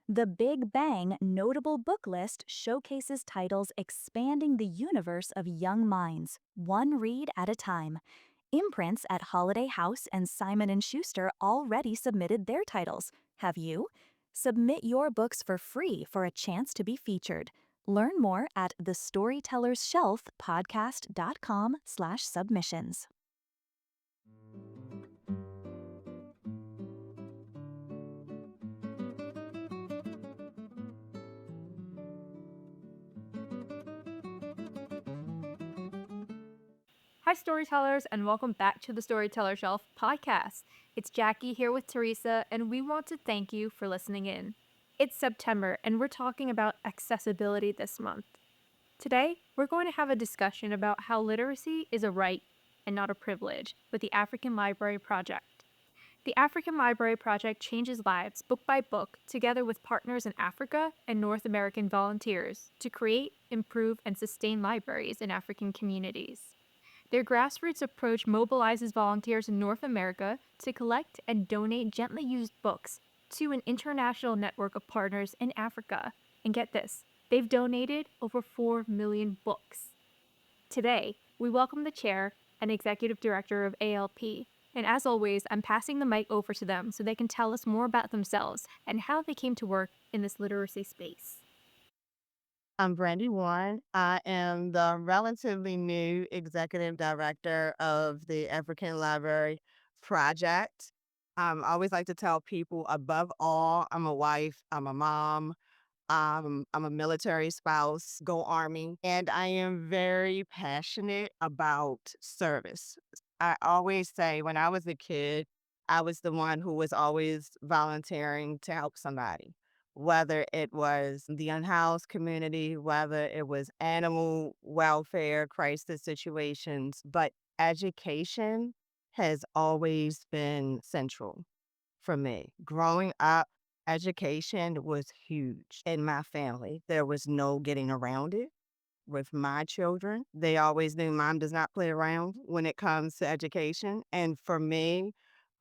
The Big Bang Notable Book List showcases titles expanding the universe of young minds, one read at a time. Imprints at Holiday House and Simon & Schuster already submitted their titles. Have you? Submit your books for free for a chance to be featured. Learn more at the Storyteller's Shelf podcast.com/submissions. Hi, storytellers, and welcome back to the Storyteller Shelf podcast. It's Jackie here with Teresa, and we want to thank you for listening in. It's September, and we're talking about accessibility this month. Today, we're going to have a discussion about how literacy is a right and not a privilege with the African Library Project. The African Library Project changes lives book by book together with partners in Africa and North American volunteers to create, improve, and sustain libraries in African communities. Their grassroots approach mobilizes volunteers in North America to collect and donate gently used books to an international network of partners in Africa. And get this, they've donated over 4 million books. Today, we welcome the chair and executive director of ALP. And as always, I'm passing the mic over to them so they can tell us more about themselves and how they came to work in this literacy space. I'm Brandi Warren. I am the relatively new executive director of the African Library Project. I always like to tell people, above all, I'm a wife, I'm a mom, I'm a military spouse, go Army, and I am very passionate about service. I always say when I was a kid, I was the one who was always volunteering to help somebody, whether it was the unhoused community, whether it was animal welfare, crisis situations, but education has always been central for me. Growing up, education was huge in my family. There was no getting around it with my children. They always knew mom does not play around when it comes to education. And for me,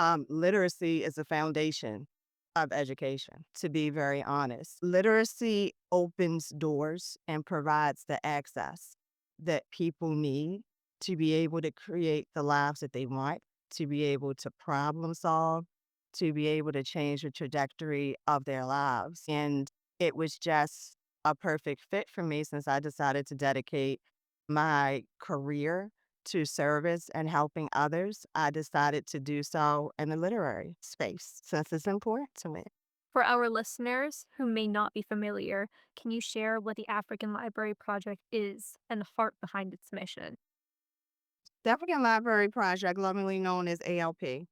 literacy is the foundation of education, to be very honest. Literacy opens doors and provides the access that people need to be able to create the lives that they want, to be able to problem solve, to be able to change the trajectory of their lives. And it was just a perfect fit for me since I decided to dedicate my career to service and helping others. I decided to do so in the literary space since it's important to me. For our listeners who may not be familiar, can you share what the African Library Project is and the heart behind its mission? The African Library Project, lovingly known as ALP,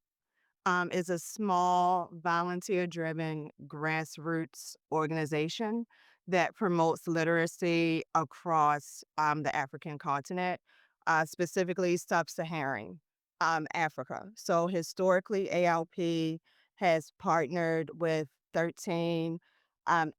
is a small, volunteer-driven grassroots organization that promotes literacy across the African continent, specifically Sub-Saharan Africa. So historically, ALP has partnered with 13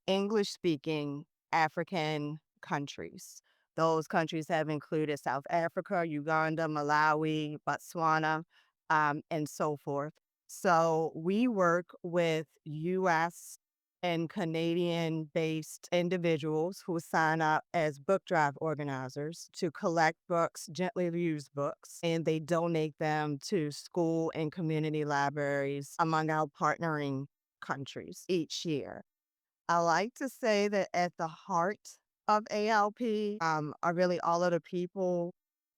English-speaking African countries. Those countries have included South Africa, Uganda, Malawi, Botswana, and so forth. So we work with US and Canadian based individuals who sign up as book drive organizers to collect books, gently used books, and they donate them to school and community libraries among our partnering countries each year. I like to say that at the heart of ALP are really all of the people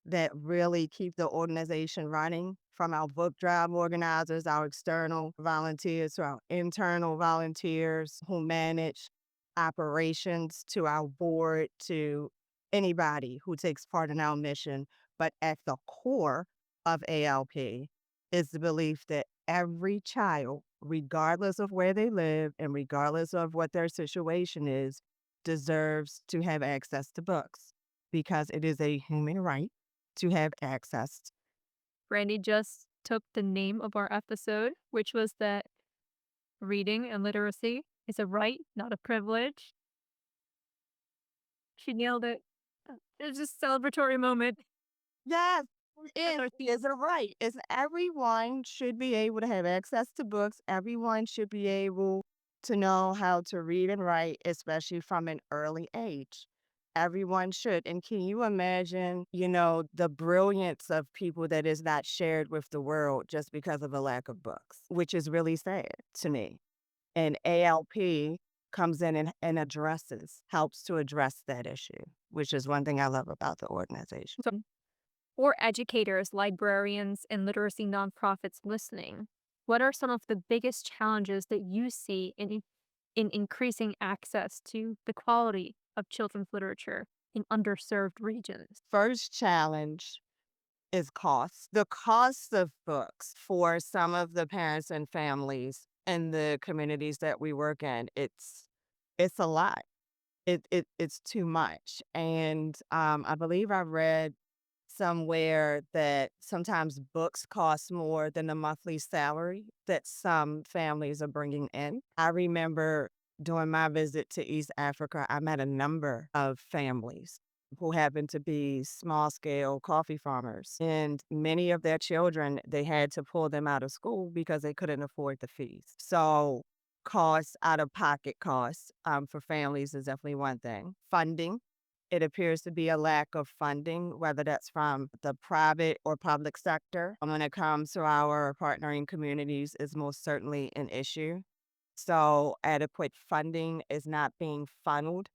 that really keep the organization running, from our book drive organizers, our external volunteers, to our internal volunteers who manage operations, to our board, to anybody who takes part in our mission. But at the core of ALP is the belief that every child, regardless of where they live and regardless of what their situation is, deserves to have access to books because it is a human right to have access. Brandi just took the name of our episode, which was that reading and literacy is a right, not a privilege. She nailed it. It was just a celebratory moment. Yes, it is a right. It's everyone should be able to have access to books. Everyone should be able to know how to read and write, especially from an early age. Everyone should. And can you imagine, the brilliance of people that is not shared with the world just because of a lack of books, which is really sad to me. And ALP comes in and helps to address that issue, which is one thing I love about the organization. So, for educators, librarians, and literacy nonprofits listening, what are some of the biggest challenges that you see in increasing access to the quality of children's literature in underserved regions? First challenge is cost. The cost of books for some of the parents and families in the communities that we work in, it's a lot. It's too much. And I believe I read somewhere that sometimes books cost more than the monthly salary that some families are bringing in. I remember during my visit to East Africa, I met a number of families who happened to be small scale coffee farmers. And many of their children, they had to pull them out of school because they couldn't afford the fees. So costs, out of pocket costs for families is definitely one thing. Funding. It appears to be a lack of funding, whether that's from the private or public sector. When it comes to our partnering communities, is most certainly an issue. So adequate funding is not being funneled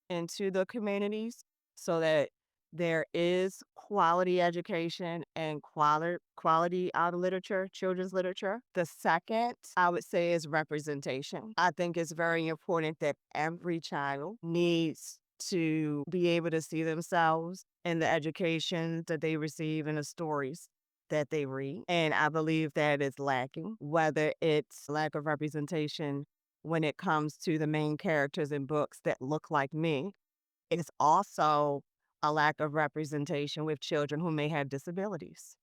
into the communities so that there is quality education and quality out of literature, children's literature. The second, I would say, is representation. I think it's very important that every child needs to be able to see themselves in the education that they receive and the stories that they read. And I believe that is lacking, whether it's lack of representation when it comes to the main characters in books that look like me. It's also a lack of representation with children who may have disabilities.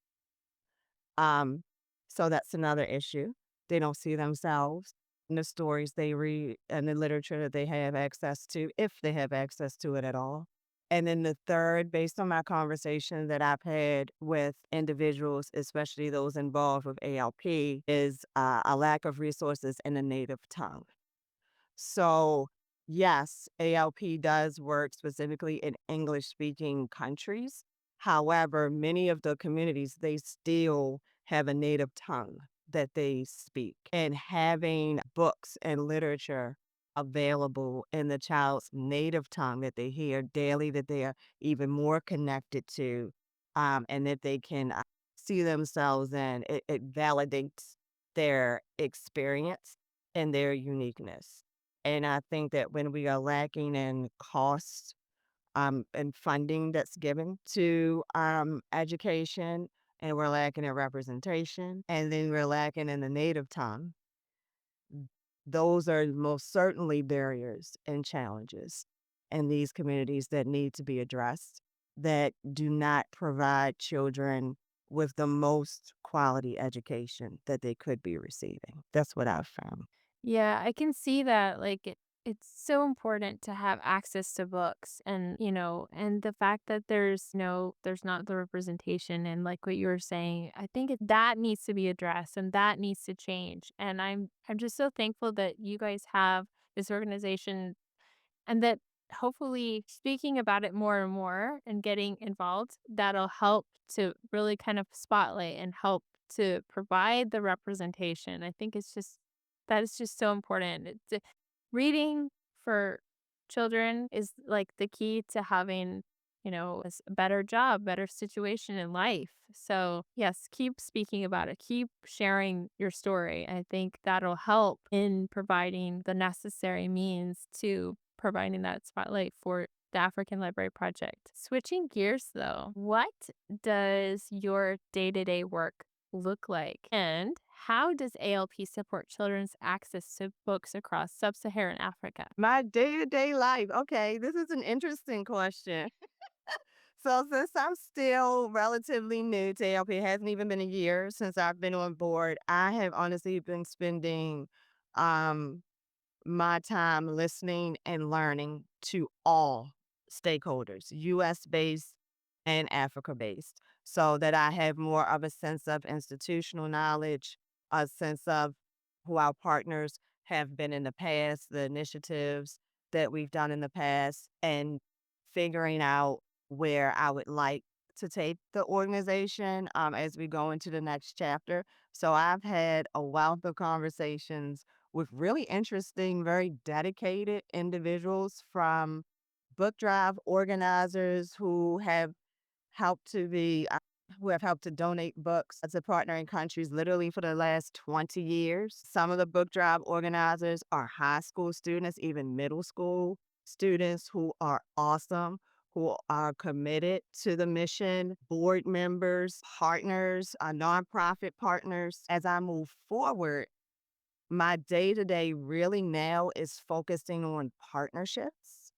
Um, so that's another issue. They don't see themselves in the stories they read and the literature that they have access to, if they have access to it at all. And then the third, based on my conversation that I've had with individuals, especially those involved with ALP, is a lack of resources in the native tongue. So, yes, ALP does work specifically in English-speaking countries. However, many of the communities, they still have a native tongue that they speak. And having books and literature available in the child's native tongue that they hear daily, that they are even more connected to, and that they can see themselves in, it validates their experience and their uniqueness. And I think that when we are lacking in cost and funding that's given to education, and we're lacking in representation, and then we're lacking in the native tongue, those are most certainly barriers and challenges in these communities that need to be addressed, that do not provide children with the most quality education that they could be receiving. That's what I've found. Yeah, I can see that. It's so important to have access to books, and and the fact that there's not the representation, and like what you were saying, I think that needs to be addressed and that needs to change. And I'm just so thankful that you guys have this organization, and that hopefully speaking about it more and more and getting involved, that'll help to really kind of spotlight and help to provide the representation. I think that is just so important. Reading for children is like the key to having, a better job, better situation in life. So, yes, keep speaking about it. Keep sharing your story. I think that'll help in providing the necessary means to providing that spotlight for the African Library Project. Switching gears though, what does your day-to-day work look like? And how does ALP support children's access to books across Sub-Saharan Africa? My day-to-day life. Okay, this is an interesting question. So since I'm still relatively new to ALP, it hasn't even been a year since I've been on board. I have honestly been spending um my time listening and learning to all stakeholders, US based and Africa based, so that I have more of a sense of institutional knowledge, a sense of who our partners have been in the past, the initiatives that we've done in the past, and figuring out where I would like to take the organization as we go into the next chapter. So I've had a wealth of conversations with really interesting, very dedicated individuals, from book drive organizers who have helped to donate books to partnering countries literally for the last 20 years. Some of the book drive organizers are high school students, even middle school students, who are awesome, who are committed to the mission, board members, partners, nonprofit partners. As I move forward, my day to day really now is focusing on partnerships,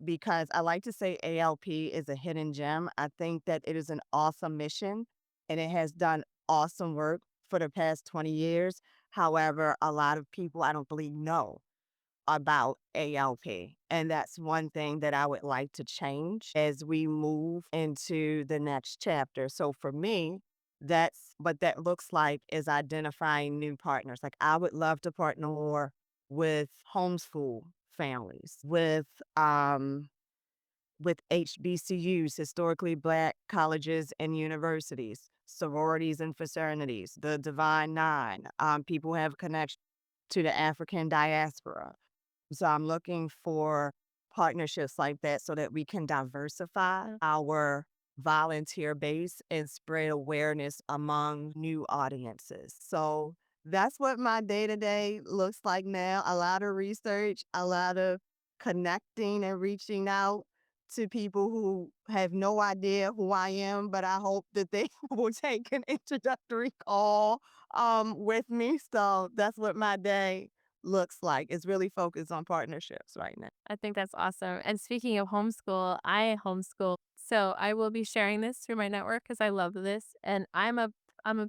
because I like to say ALP is a hidden gem. I think that it is an awesome mission and it has done awesome work for the past 20 years. However, a lot of people I don't believe know about ALP. And that's one thing that I would like to change as we move into the next chapter. So for me, that's what that looks like, is identifying new partners. Like, I would love to partner more with homeschool families, with HBCUs, historically Black colleges and universities, sororities and fraternities, the Divine Nine, people who have connection to the African diaspora. So I'm looking for partnerships like that so that we can diversify our volunteer base and spread awareness among new audiences. So that's what my day to day looks like now. A lot of research, a lot of connecting and reaching out to people who have no idea who I am, but I hope that they will take an introductory call with me. So that's what my day looks like. It's really focused on partnerships right now. I think that's awesome. And speaking of homeschool, I homeschool. So I will be sharing this through my network because I love this. And I'm a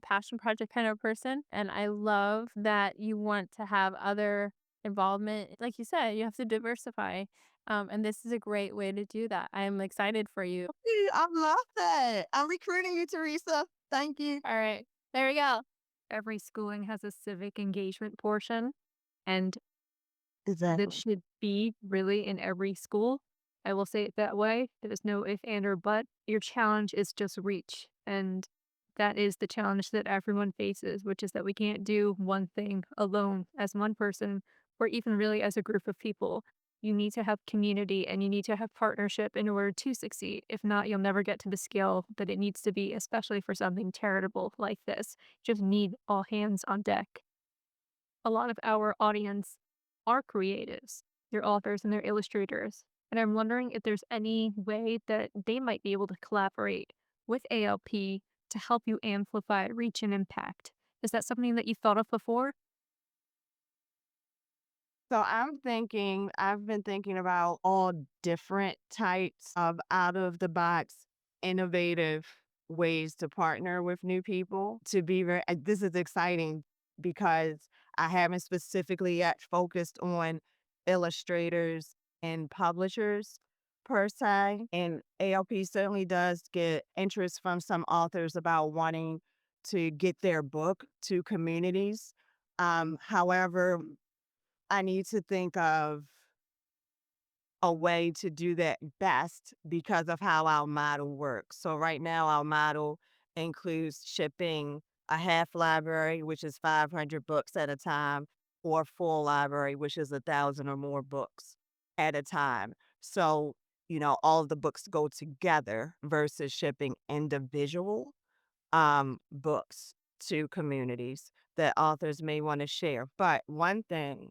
passion project kind of person. And I love that you want to have other involvement. Like you said, you have to diversify. And this is a great way to do that. I'm excited for you. I love that. I'm recruiting you, Teresa. Thank you. All right. There we go. Every schooling has a civic engagement portion, and that Exactly. should be really in every school. I will say it that way. There's no if, and, or but. Your challenge is just reach. And that is the challenge that everyone faces, which is that we can't do one thing alone as one person or even really as a group of people. You need to have community and you need to have partnership in order to succeed. If not, you'll never get to the scale that it needs to be, especially for something charitable like this. Just need all hands on deck. A lot of our audience are creatives. They're authors and they're illustrators. And I'm wondering if there's any way that they might be able to collaborate with ALP to help you amplify reach and impact. Is that something that you've thought of before? So I've been thinking about all different types of out of the box, innovative ways to partner with new people. This is exciting because I haven't specifically yet focused on illustrators and publishers per se. And ALP certainly does get interest from some authors about wanting to get their book to communities. However, I need to think of a way to do that best because of how our model works. So right now, our model includes shipping a half library, which is 500 books at a time, or full library, which is 1,000 or more books at a time. So, all of the books go together versus shipping individual books to communities that authors may want to share. But one thing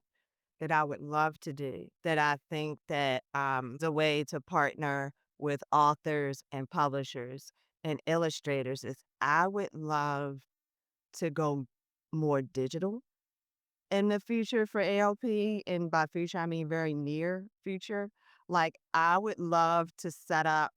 that I would love to do, that I think that the way to partner with authors and publishers and illustrators is, I would love to go more digital in the future for ALP. And by future, I mean very near future. Like, I would love to set up,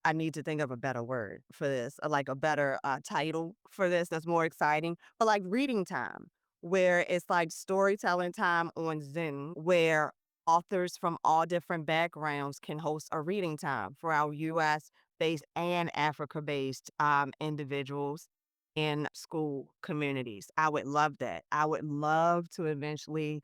I need to think of a better word for this, like a better title for this that's more exciting, but like reading time, where it's like storytelling time on Zoom, where authors from all different backgrounds can host a reading time for our US based and Africa based individuals. in school communities. I would love that. I would love to eventually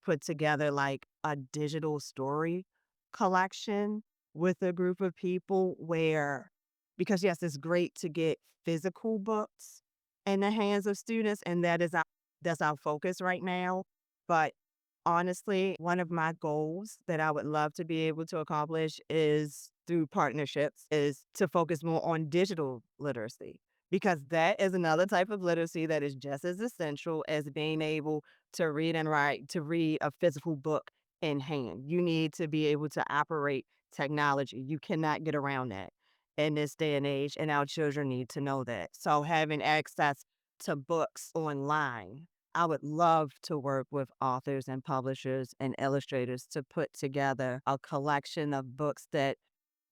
put together like a digital story collection with a group of people where, because yes, it's great to get physical books in the hands of students, and that's our focus right now. But honestly, one of my goals that I would love to be able to accomplish is through partnerships is to focus more on digital literacy because that is another type of literacy that is just as essential as being able to read and write, to read a physical book in hand. You need to be able to operate technology. You cannot get around that in this day and age, and our children need to know that. So having access to books online, I would love to work with authors and publishers and illustrators to put together a collection of books that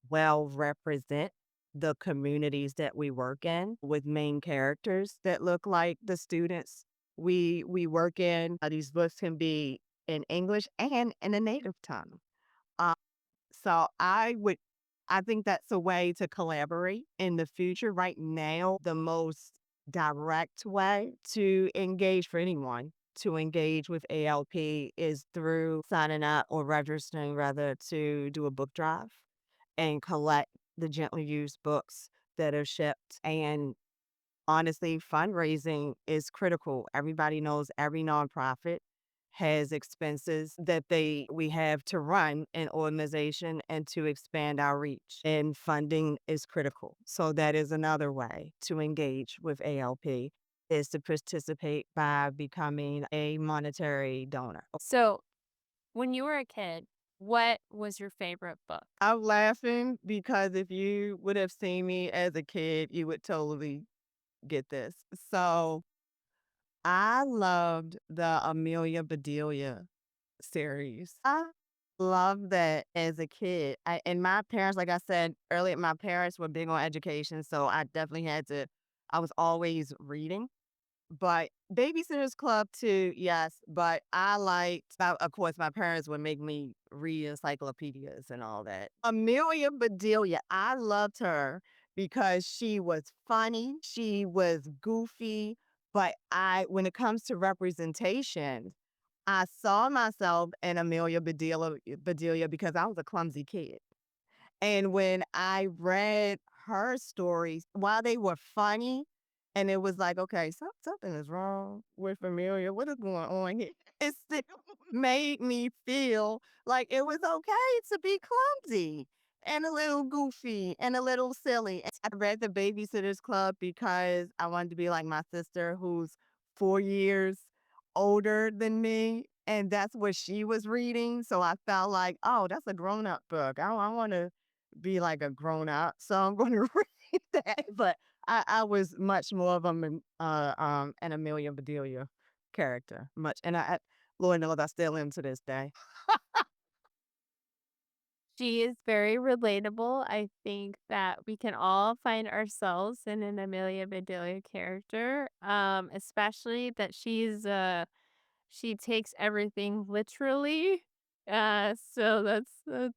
well represent the communities that we work in with main characters that look like the students we work in. These books can be in English and in a native tongue. Uh, so I think that's a way to collaborate in the future. Right now, the most direct way to engage for anyone to engage with ALP is through signing up or registering rather to do a book drive and collect the gently used books that are shipped. And honestly, fundraising is critical. Everybody knows every nonprofit has expenses that we have to run an organization and to expand our reach. And funding is critical. So that is another way to engage with ALP is to participate by becoming a monetary donor. So, when you were a kid, what was your favorite book? I'm laughing because if you would have seen me as a kid, you would totally get this. So I loved the Amelia Bedelia series. I loved that as a kid. And my parents, like I said earlier, my parents were big on education. So I definitely I was always reading. But Babysitter's Club too, yes. But of course, my parents would make me read encyclopedias and all that. Amelia Bedelia, I loved her because she was funny, she was goofy. But when it comes to representation, I saw myself in Amelia Bedelia because I was a clumsy kid. And when I read her stories, while they were funny, and it was like, okay, something is wrong with Amelia. What is going on here? It still made me feel like it was okay to be clumsy and a little goofy and a little silly. And I read the Babysitter's Club because I wanted to be like my sister, who's 4 years older than me. And that's what she was reading. So I felt like, oh, that's a grown up book. I want to be like a grown up, so I'm going to read that. But I was much more of an Amelia Bedelia character, much, and Lord knows I still am to this day. She is very relatable. I think that we can all find ourselves in an Amelia Bedelia character, especially that she takes everything literally. So that's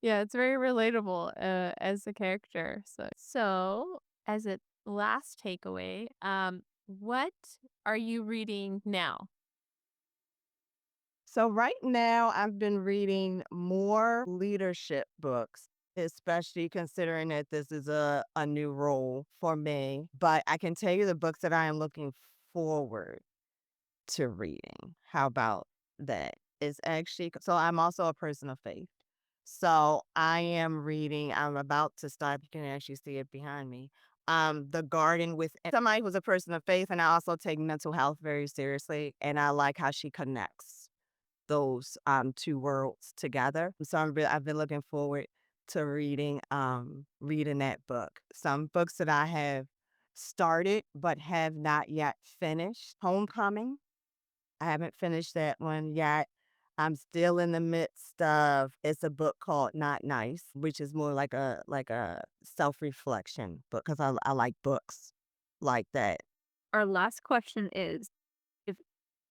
yeah, it's very relatable as a character. So as a last takeaway, what are you reading now? So right now, I've been reading more leadership books, especially considering that this is a new role for me. But I can tell you the books that I am looking forward to reading. How about that? It's actually, so I'm also a person of faith. So I'm about to start, you can actually see it behind me. The Garden with somebody who's a person of faith, and I also take mental health very seriously. And I like how she connects those two worlds together. So I've been looking forward to reading that book. Some books that I have started but have not yet finished. Homecoming. I haven't finished that one yet. I'm still in the midst of it's a book called Not Nice, which is more like a self-reflection book because I like books like that. Our last question is if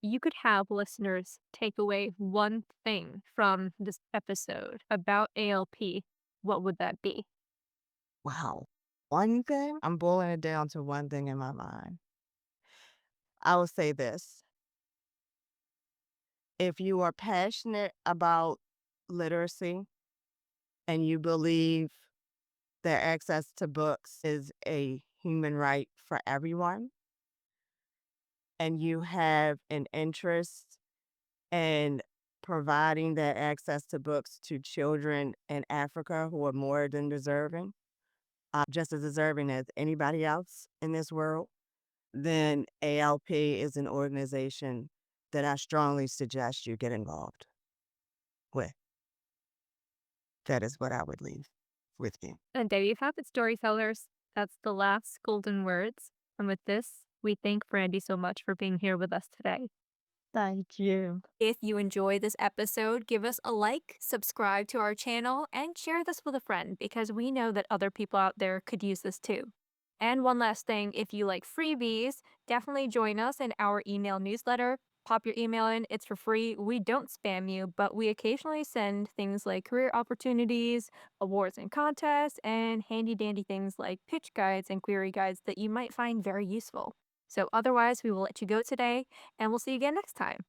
you could have listeners take away one thing from this episode about ALP, what would that be? Wow. one thing, I'm boiling it down to one thing in my mind. I will say this. If you are passionate about literacy and you believe that access to books is a human right for everyone, and you have an interest in providing that access to books to children in Africa who are more than deserving, just as deserving as anybody else in this world, then ALP is an organization that I strongly suggest you get involved with. That is what I would leave with you. And there you have it, storytellers. That's the last golden words. And with this, we thank Brandi so much for being here with us today. Thank you. If you enjoyed this episode, give us a like, subscribe to our channel, and share this with a friend because we know that other people out there could use this too. And one last thing, if you like freebies, definitely join us in our email newsletter. Pop your email in, it's for free. We don't spam you, but we occasionally send things like career opportunities, awards and contests, and handy dandy things like pitch guides and query guides that you might find very useful. So otherwise, we will let you go today, and we'll see you again next time.